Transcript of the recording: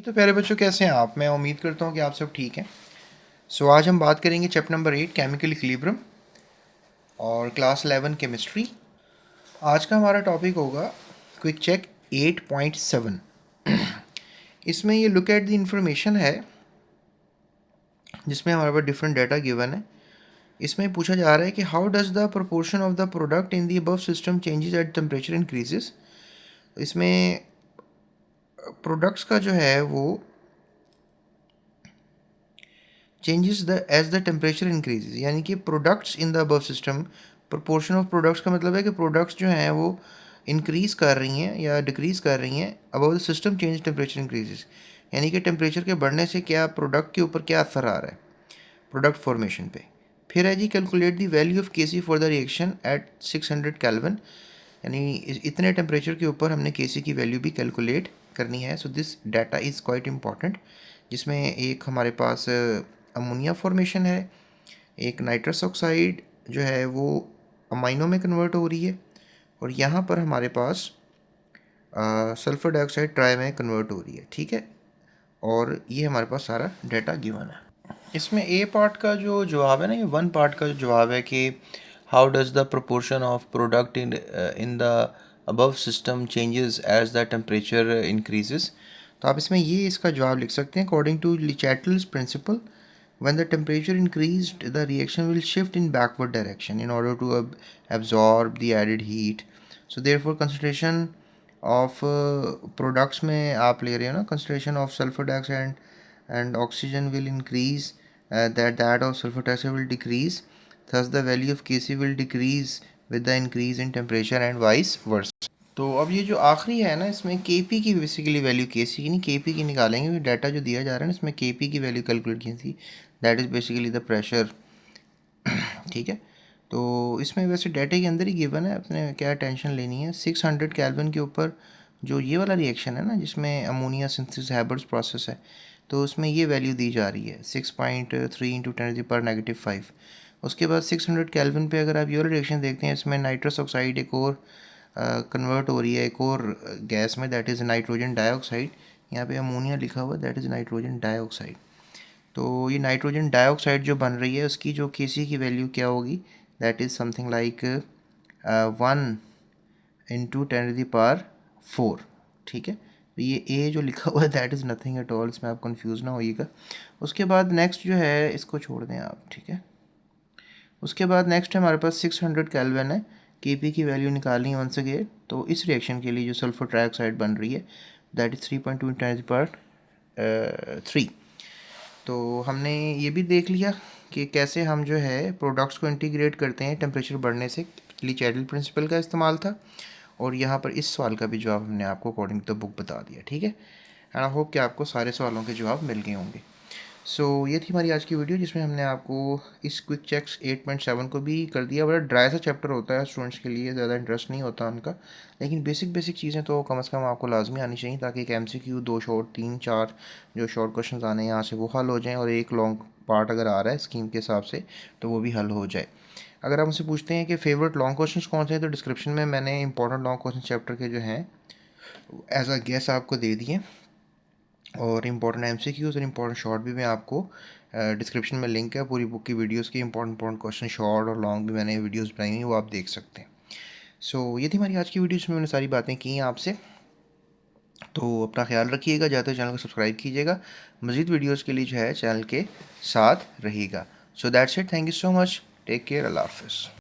तो प्यारे बच्चों, कैसे हैं आप? मैं उम्मीद करता हूँ कि आप सब ठीक हैं। आज हम बात करेंगे चैप्टर नंबर 8 केमिकल इक्विलिब्रियम और क्लास 11 केमिस्ट्री। आज का हमारा टॉपिक होगा क्विक चेक 8.7। इसमें ये लुक एट द इंफॉर्मेशन है जिसमें हमारे पास डिफरेंट डाटा गिवन है। इसमें पूछा जा रहा है कि how does the proportion of the product in the above system changes at temperature increases. इसमें प्रोडक्ट्स का जो है वो changes the as the temperature increases, यानी कि products in the above system, proportion of products का मतलब है कि प्रोडक्ट्स जो हैं वो इंक्रीज़ कर रही हैं या डिक्रीज़ कर रही हैं above the system change temperature increases, यानी कि टेम्परेचर के बढ़ने से क्या प्रोडक्ट के ऊपर क्या असर आ रहा है प्रोडक्ट फॉर्मेशन पे। फिर है जी calculate the value of K C for the reaction at 600 kelvin, यानी इतने टेम्परेचर के ऊपर हमने के सी की वैल्यू भी कैलकुलेट करनी है। So this data is quite important, जिसमें एक हमारे पास अमोनिया फॉर्मेशन है, एक नाइट्रस ऑक्साइड जो है वो अमाइनो में कन्वर्ट हो रही है, और यहाँ पर हमारे पास सल्फर डाइऑक्साइड ट्राई में कन्वर्ट हो रही है। ठीक है, और ये हमारे पास सारा डाटा गिवन है। इसमें ए पार्ट का जो जवाब है ना, ये वन पार्ट का जो जवाब है कि how does the proportion of product in the above system changes as the temperature increases. तो आप इसमें ये इसका जवाब लिख सकते हैं, according to Le Chatelier's principle when the temperature increased the reaction will shift in backward direction in order to absorb the added heat. So therefore concentration of products में आप ले रहे हो ना, concentration of sulfur dioxide and oxygen will increase, that of sulfur dioxide will decrease, thus the value of Kc will decrease with the increase in temperature and vice versa. तो अब ये जो आखिरी है ना, इसमें Kp की बेसिकली वैल्यू Kc की नहीं Kp की निकालेंगे। डाटा जो दिया जा रहा है ना, इसमें Kp की वैल्यू कैलकुलेट की थी, that is basically the pressure. ठीक है, तो इसमें वैसे डाटा के अंदर ही गिवन है, अपने क्या टेंशन लेनी है। 600 केल्विन के ऊपर जो ये वाला रिएक्शन है ना, जिसमें अमोनिया सिंथेसिस हैबर्ट्स प्रोसेस है, तो उसमें ये वैल्यू दी जा रही है 6.3 इंटू 10⁻⁵। उसके बाद 600 केल्विन पे अगर आप ये वाला रिएक्शन देखते हैं, इसमें नाइट्रस ऑक्साइड एक और कन्वर्ट हो रही है एक और गैस में, दैट इज़ नाइट्रोजन डाइऑक्साइड। यहाँ पे अमोनिया लिखा हुआ है, दैट इज़ नाइट्रोजन डाइऑक्साइड। तो ये नाइट्रोजन डाइऑक्साइड जो बन रही है, उसकी जो Kc की वैल्यू क्या होगी, दैट इज़ समथिंग लाइक 1 × 10⁻⁴। ठीक है, तो ये ए जो लिखा हुआ है that is nothing at all, इसमें आप कंफ्यूज ना होइएगा। उसके बाद नेक्स्ट जो है, इसको छोड़ दें आप। ठीक है, उसके बाद नेक्स्ट हमारे पास 600 केल्विन है, Kp की वैल्यू निकालनी है वंस अगेन। तो इस रिएक्शन के लिए जो सल्फर ट्राइऑक्साइड बन रही है, दैट इज़ 3.2 × 10⁻³ तो हमने ये भी देख लिया कि कैसे हम जो है प्रोडक्ट्स को इंटीग्रेट करते हैं टेम्परेचर बढ़ने से। लिचैटल प्रिंसिपल का इस्तेमाल था, और यहाँ पर इस सवाल का भी जवाब हमने आपको अकॉर्डिंग टू द बुक बता दिया। ठीक है, एंड आई होप कि आपको सारे सवालों के जवाब मिल गए होंगे। ये थी हमारी आज की वीडियो, जिसमें हमने आपको इस क्विक चेक्स 8.7 को भी कर दिया। बड़ा ड्राई सा चैप्टर होता है, स्टूडेंट्स के लिए ज़्यादा इंटरेस्ट नहीं होता उनका, लेकिन बेसिक चीज़ें तो कम से कम आपको लाजमी आनी चाहिए, ताकि एक MCQ 2 शॉर्ट 3 4 जो शॉर्ट क्वेश्चन आने हैं यहाँ से वो हल हो जाएँ, और एक लॉन्ग पार्ट अगर आ रहा है स्कीम के हिसाब से तो वो भी हल हो जाए। अगर आप मुझसे पूछते हैं कि फेवरेट लॉन्ग क्वेश्चन कौन से हैं, तो डिस्क्रिप्शन में मैंने इंपॉर्टेंट लॉन्ग क्वेश्चन चैप्टर के जो हैं एज अ गेस आपको दे दिए, और इम्पॉर्टेंट MCQs और इम्पॉर्टेंट शॉर्ट भी मैं आपको डिस्क्रिप्शन में लिंक है पूरी बुक की वीडियोस की, इंपॉर्टेंट क्वेश्चन शॉर्ट और लॉन्ग भी मैंने वीडियोस बनाई हुई, वो आप देख सकते हैं। ये थी हमारी आज की वीडियो, जिसमें मैंने सारी बातें की हैं आपसे। तो अपना ख्याल रखिएगा, ज़्यादा चैनल को सब्सक्राइब कीजिएगा, मज़ीद वीडियोज़ के लिए जो है चैनल के साथ रहिएगा। That's it, thank you so much, take care, अल्लाह हाफ़िज़।